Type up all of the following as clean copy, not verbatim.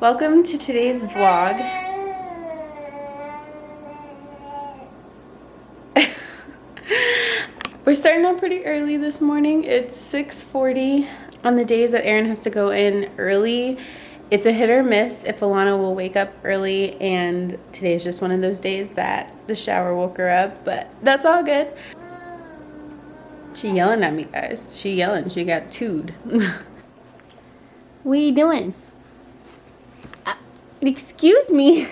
Welcome to today's vlog. We're starting out pretty early this morning. It's 6:40 on the days that Aaron has to go in early. It's a hit or miss if Alana will wake up early, and today's just one of those days that the shower woke her up, but that's all good. She yelling at me, guys. She yelling. She got tooed. What are you doing? Excuse me.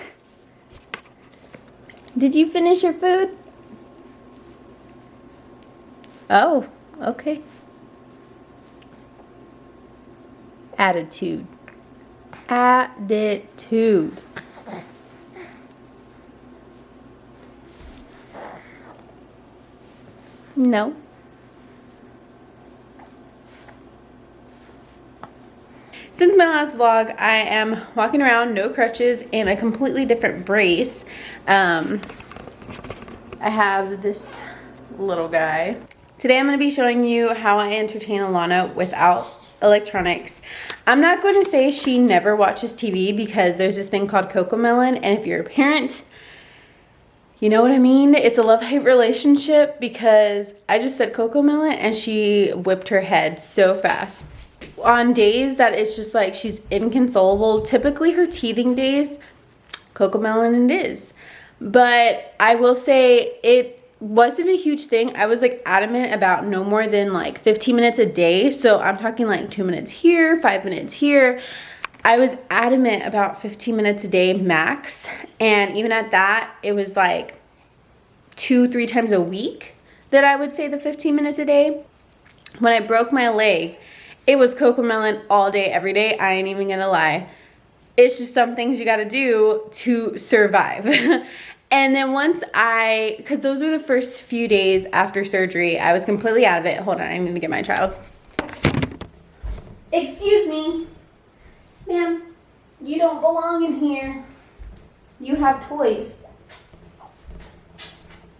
Did you finish your food? Oh, okay. Attitude. Attitude. No. Since my last vlog, I am walking around, no crutches, and a completely different brace. I have this little guy. Today I'm going to be showing you how I entertain Alana without electronics. I'm not going to say she never watches TV because there's this thing called Cocomelon, and if you're a parent, you know what I mean? It's a love-hate relationship because I just said Cocomelon and she whipped her head so fast. On days that it's just like she's inconsolable, typically her teething days, Cocomelon it is. But I will say it wasn't a huge thing. I was like adamant about no more than like 15 minutes a day. So I'm talking like 2 minutes here, 5 minutes here. I was adamant about 15 minutes a day max. And even at that, it was like 2-3 times a week that I would say the 15 minutes a day. When I broke my leg, it was Cocomelon all day, every day. I ain't even gonna lie. It's just some things you gotta do to survive. And then once because those were the first few days after surgery, I was completely out of it. Hold on, I need to get my child. Excuse me. Ma'am, you don't belong in here. You have toys.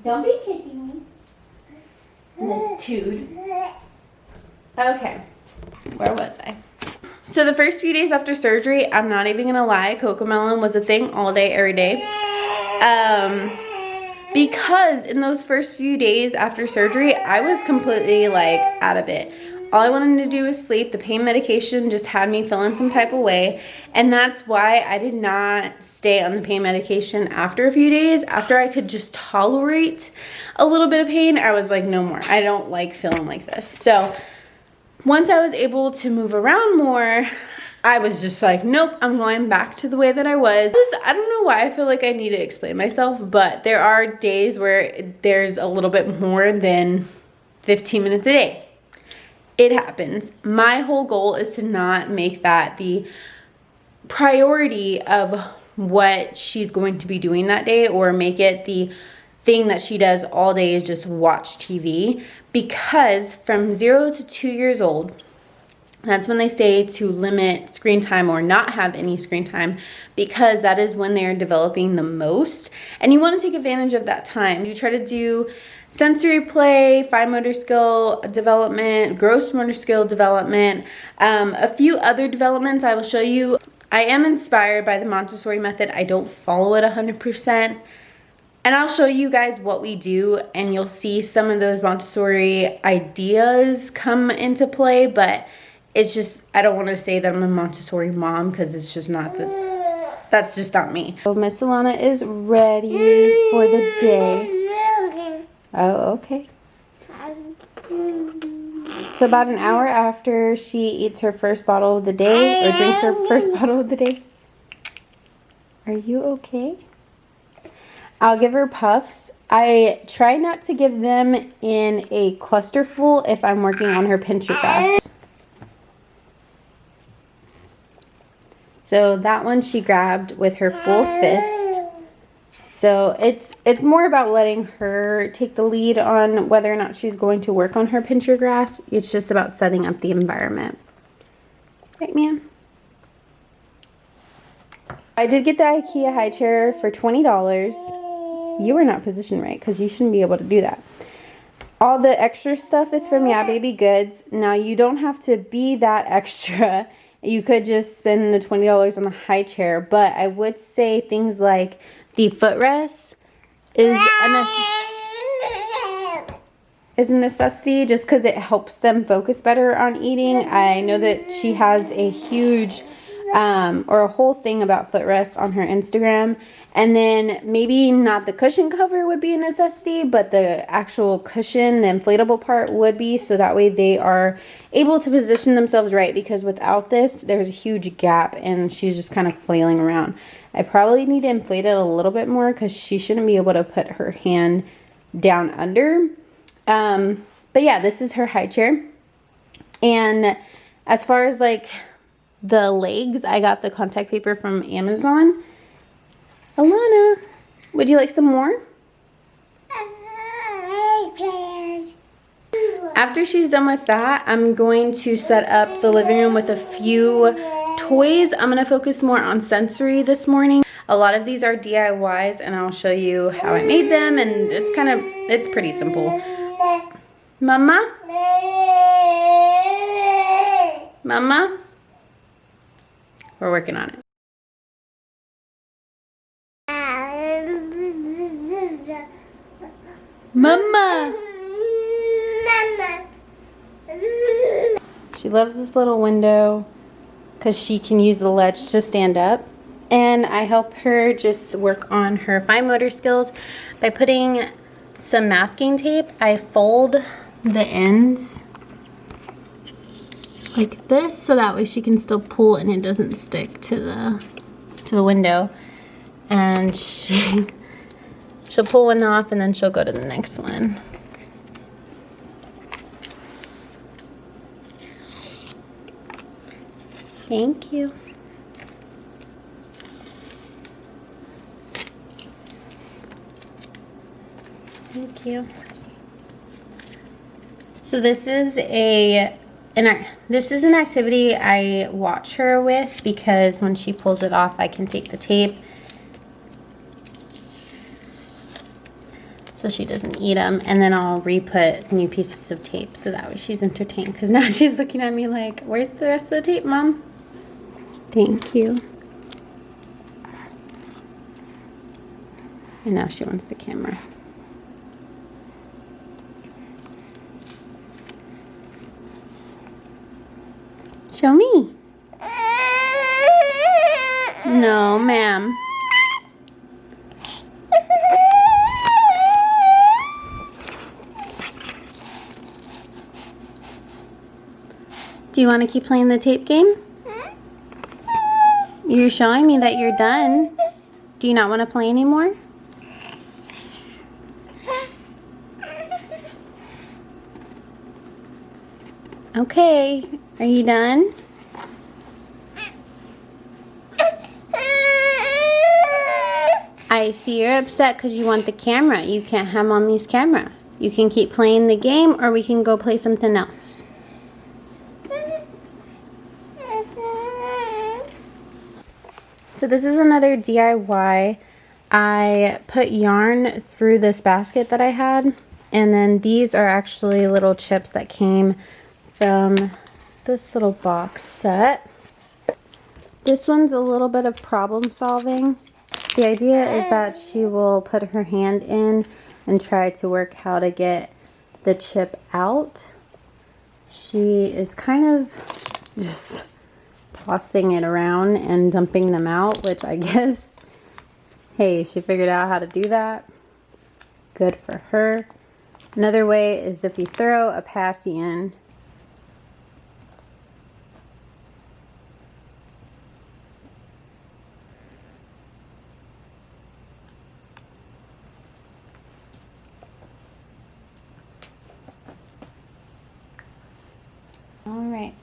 Don't be kicking me. Miss Tude. Okay, where was I? So the first few days after surgery, I'm not even gonna lie, Cocomelon was a thing all day, every day. Because in those first few days after surgery, I was completely like out of it. All I wanted to do was sleep. The pain medication just had me feeling some type of way. And that's why I did not stay on the pain medication after a few days. After I could just tolerate a little bit of pain, I was like, no more. I don't like feeling like this. So once I was able to move around more, I was just like, nope, I'm going back to the way that I was. I don't know why I feel like I need to explain myself, but there are days where there's a little bit more than 15 minutes a day. It happens. My whole goal is to not make that the priority of what she's going to be doing that day, or make it the thing that she does all day is just watch TV, because from 0 to 2 years old, that's when they say to limit screen time or not have any screen time, because that is when they're developing the most. And you want to take advantage of that time. You try to do sensory play, fine motor skill development, gross motor skill development, a few other developments I will show you. I am inspired by the Montessori method. I don't follow it 100%. And I'll show you guys what we do, and you'll see some of those Montessori ideas come into play, but it's just, I don't want to say that I'm a Montessori mom because it's just not that's just not me. So Miss Alana is ready for the day. Oh, okay. So about an hour after she eats her first bottle of the day, or drinks her first bottle of the day. Are you okay? I'll give her puffs. I try not to give them in a cluster full if I'm working on her pincher grasp. So that one she grabbed with her full fist. So it's more about letting her take the lead on whether or not she's going to work on her pincher grasp. It's just about setting up the environment. Right, ma'am? I did get the IKEA high chair for $20. You are not positioned right because you shouldn't be able to do that. All the extra stuff is from Yeah Baby Goods. Now you don't have to be that extra You could just spend the $20 on the high chair, but I would say things like the footrest is a necessity just because it helps them focus better on eating. I know that she has a huge or a whole thing about footrest on her Instagram. And then maybe not the cushion cover would be a necessity, but the actual cushion, the inflatable part would be, so that way they are able to position themselves right, because without this, there's a huge gap and she's just kind of flailing around. I probably need to inflate it a little bit more because she shouldn't be able to put her hand down under. But yeah, this is her high chair. And as far as like the legs, I got the contact paper from Amazon. Alana, would you like some more? After she's done with that, I'm going to set up the living room with a few toys. I'm going to focus more on sensory this morning. A lot of these are DIYs, and I'll show you how I made them, and it's pretty simple. Mama? Mama? We're working on it. Mama! She loves this little window because she can use the ledge to stand up. And I help her just work on her fine motor skills by putting some masking tape. I fold the ends like this so that way she can still pull and it doesn't stick to the window. And she'll pull one off and then she'll go to the next one. Thank you. Thank you. So this is an activity I watch her with, because when she pulls it off, I can take the tape so she doesn't eat them, and then I'll re-put new pieces of tape so that way she's entertained, because now she's looking at me like, where's the rest of the tape, Mom? Thank you. And now she wants the camera. Show me. No, ma'am. Do you want to keep playing the tape game? You're showing me that you're done. Do you not want to play anymore? Okay, are you done? I see you're upset because you want the camera. You can't have Mommy's camera. You can keep playing the game, or we can go play something else. So this is another DIY. I put yarn through this basket that I had, and then these are actually little chips that came from this little box set. This one's a little bit of problem solving. The idea is that she will put her hand in and try to work how to get the chip out. She is kind of just tossing it around and dumping them out, which I guess, hey, she figured out how to do that. Good for her. Another way is if you throw a passy in. Alright,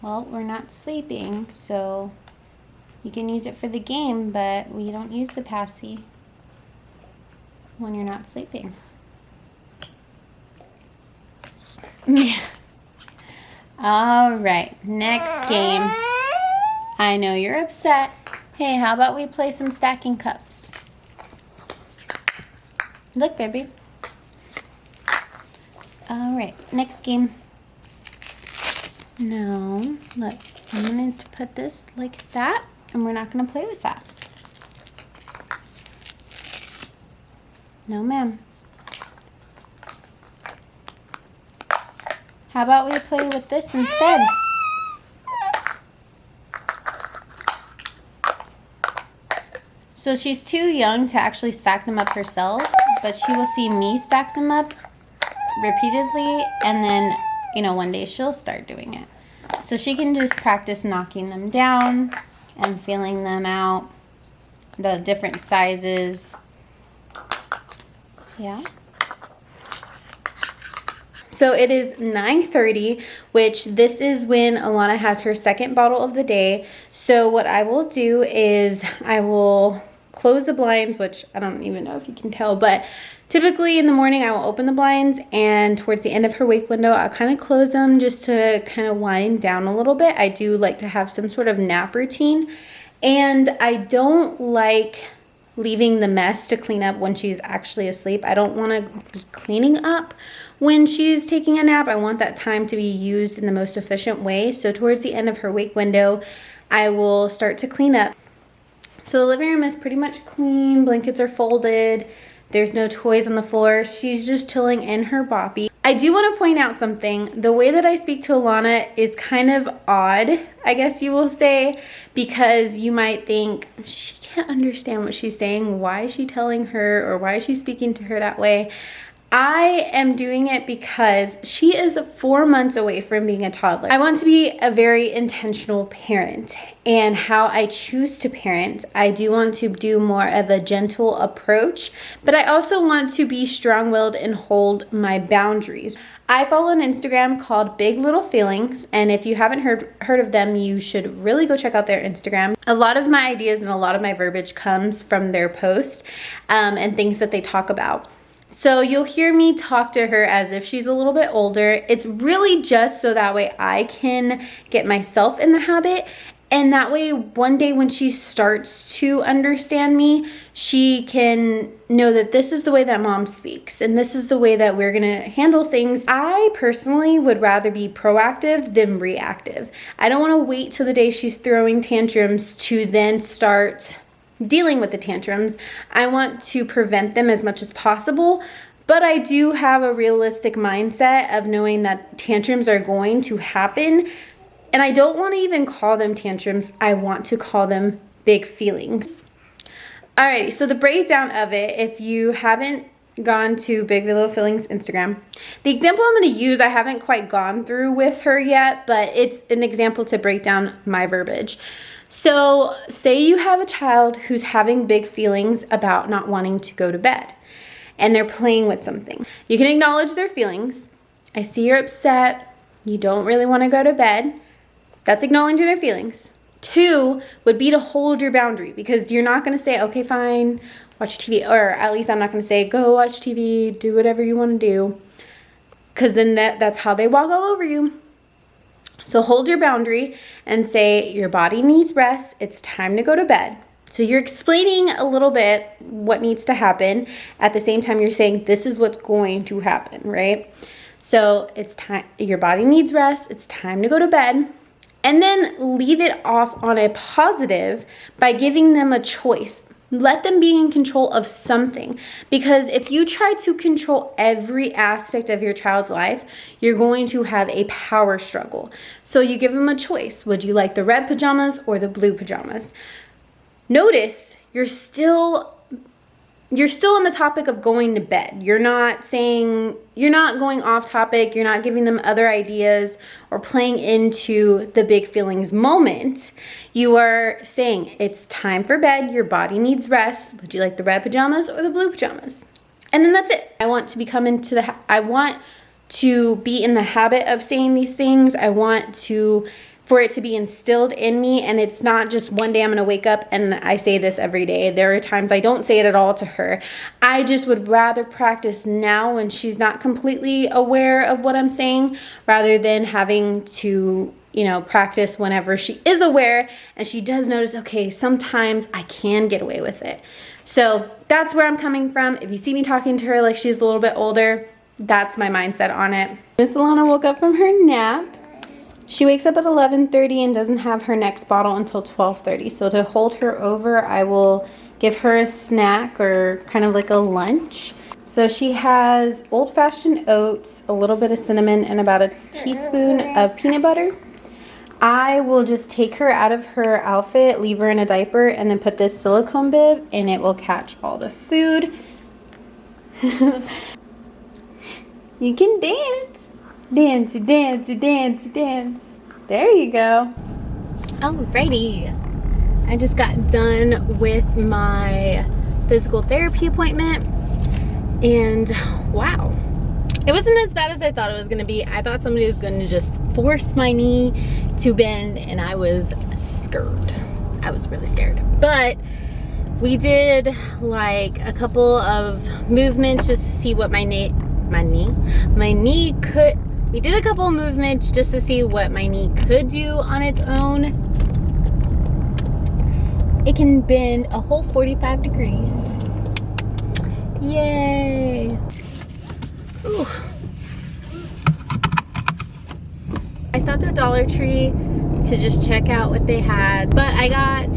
well, we're not sleeping, so you can use it for the game, but we don't use the passy when you're not sleeping. Alright, next game. I know you're upset. Hey, how about we play some stacking cups? Look, baby. Alright, next game. No, look. I'm going to put this like that, and we're not going to play with that. No, ma'am. How about we play with this instead? So she's too young to actually stack them up herself, but she will see me stack them up repeatedly, and then, you know, one day she'll start doing it. So she can just practice knocking them down and feeling them out, the different sizes. Yeah. So it is 9:30, which this is when Alana has her second bottle of the day. So what I will do is I will close the blinds, which I don't even know if you can tell, but typically in the morning I will open the blinds, and towards the end of her wake window I'll kind of close them just to kind of wind down a little bit. I do like to have some sort of nap routine, and I don't like leaving the mess to clean up when she's actually asleep. I don't want to be cleaning up when she's taking a nap. I want that time to be used in the most efficient way. So towards the end of her wake window, I will start to clean up. So the living room is pretty much clean. Blankets are folded. There's no toys on the floor. She's just chilling in her boppy. I do want to point out something. The way that I speak to Alana is kind of odd, I guess you will say, because you might think she can't understand what she's saying. Why is she telling her, or why is she speaking to her that way? I am doing it because she is 4 months away from being a toddler. I want to be a very intentional parent, and how I choose to parent, I do want to do more of a gentle approach, but I also want to be strong-willed and hold my boundaries. I follow an Instagram called Big Little Feelings, and if you haven't heard of them, you should really go check out their Instagram. A lot of my ideas and a lot of my verbiage comes from their posts and things that they talk about. So you'll hear me talk to her as if she's a little bit older. It's really just so that way I can get myself in the habit, and that way one day when she starts to understand me, she can know that this is the way that mom speaks and this is the way that we're gonna handle things. I personally would rather be proactive than reactive. I don't wanna wait till the day she's throwing tantrums to then start dealing with the tantrums. I want to prevent them as much as possible, but I do have a realistic mindset of knowing that tantrums are going to happen, and I don't want to even call them tantrums. I want to call them big feelings. Alrighty, so the breakdown of it, if you haven't gone to Big Little Feelings Instagram, the example I'm going to use I haven't quite gone through with her yet, but it's an example to break down my verbiage. So say you have a child who's having big feelings about not wanting to go to bed, and they're playing with something. You can acknowledge their feelings. I see you're upset. You don't really want to go to bed. That's acknowledging their feelings. 2 would be to hold your boundary, because you're not going to say, okay, fine, watch TV. Or at least I'm not going to say, go watch TV, do whatever you want to do. Because then that's how they walk all over you. So hold your boundary and say your body needs rest. It's time to go to bed. So you're explaining a little bit what needs to happen. At the same time, you're saying this is what's going to happen, right? So it's time, your body needs rest. It's time to go to bed. And then leave it off on a positive by giving them a choice. Let them be in control of something, because if you try to control every aspect of your child's life, you're going to have a power struggle. So you give them a choice. Would you like the red pajamas or the blue pajamas? Notice you're still on the topic of going to bed. You're not going off topic. You're not giving them other ideas or playing into the big feelings moment. You are saying it's time for bed. Your body needs rest. Would you like the red pajamas or the blue pajamas? And then that's it. I want to be in the habit of saying these things. I want for it to be instilled in me, and it's not just one day I'm gonna wake up and I say this every day. There are times I don't say it at all to her. I just would rather practice now when she's not completely aware of what I'm saying, rather than having to, practice whenever she is aware and she does notice, okay, sometimes I can get away with it. So that's where I'm coming from. If you see me talking to her like she's a little bit older, that's my mindset on it. Miss Alana woke up from her nap. She wakes up at 11:30 and doesn't have her next bottle until 12:30. So to hold her over, I will give her a snack or kind of like a lunch. So she has old-fashioned oats, a little bit of cinnamon, and about a teaspoon of peanut butter. I will just take her out of her outfit, leave her in a diaper, and then put this silicone bib, and it will catch all the food. You can dance. Dance, dance, dance, dance. There you go. Alrighty. I just got done with my physical therapy appointment, and wow. It wasn't as bad as I thought it was gonna be. I thought somebody was gonna just force my knee to bend, and I was scared. I was really scared. But we did like a couple of movements just to see what my knee could. We did a couple of movements just to see what my knee could do on its own. It can bend a whole 45 degrees. Yay! Ooh. I stopped at Dollar Tree to just check out what they had, but I got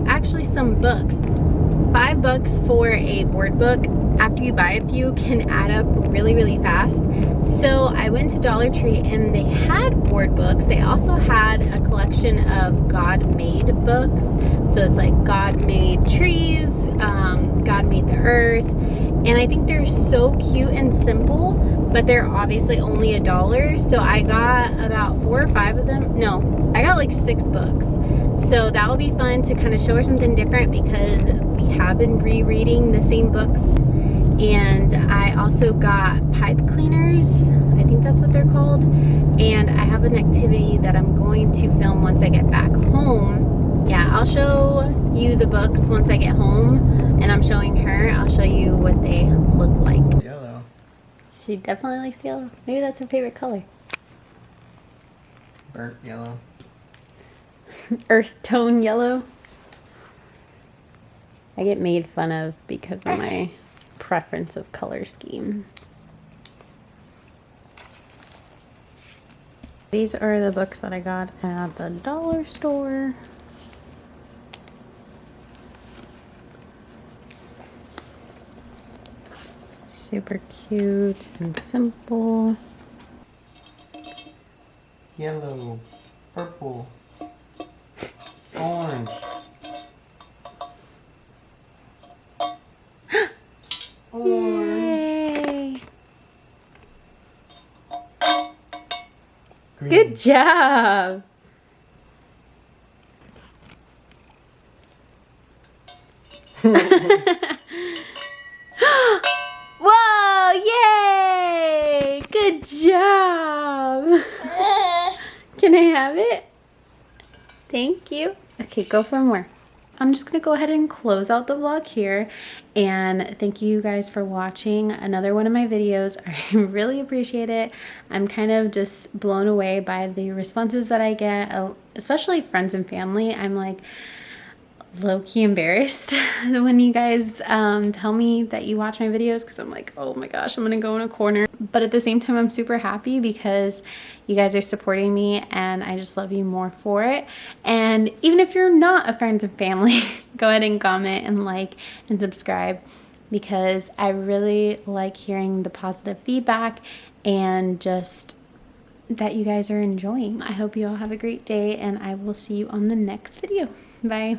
actually some books. $5 for a board book. After you buy a few, can add up really, really fast. So I went to Dollar Tree and they had board books. They also had a collection of God-made books. So it's like God made trees, God made the earth. And I think they're so cute and simple, but they're obviously only $1. So I got about 4 or 5 of them. No, I got like 6 books. So that will be fun to kind of show her something different, because we have been rereading the same books. And I also got pipe cleaners. I think that's what they're called. And I have an activity that I'm going to film once I get back home. Yeah, I'll show you the books once I get home, and I'm showing her. I'll show you what they look like. Yellow. She definitely likes yellow. Maybe that's her favorite color. Burnt yellow. Earth tone yellow. I get made fun of because of my preference of color scheme. These are the books that I got at the dollar store. Super cute and simple. Yellow. Purple. Orange. Yay! Green. Good job! Whoa! Yay! Good job! Can I have it? Thank you. Okay, go for more. I'm just gonna go ahead and close out the vlog here, and thank you guys for watching another one of my videos. I really appreciate it. I'm kind of just blown away by the responses that I get, especially friends and family. I'm like low-key embarrassed when you guys tell me that you watch my videos, because I'm like, oh my gosh, I'm gonna go in a corner. But at the same time, I'm super happy because you guys are supporting me, and I just love you more for it. And even if you're not a friends and family, go ahead and comment and like and subscribe, because I really like hearing the positive feedback and just that you guys are enjoying. I hope you all have a great day, and I will see you on the next video. Bye.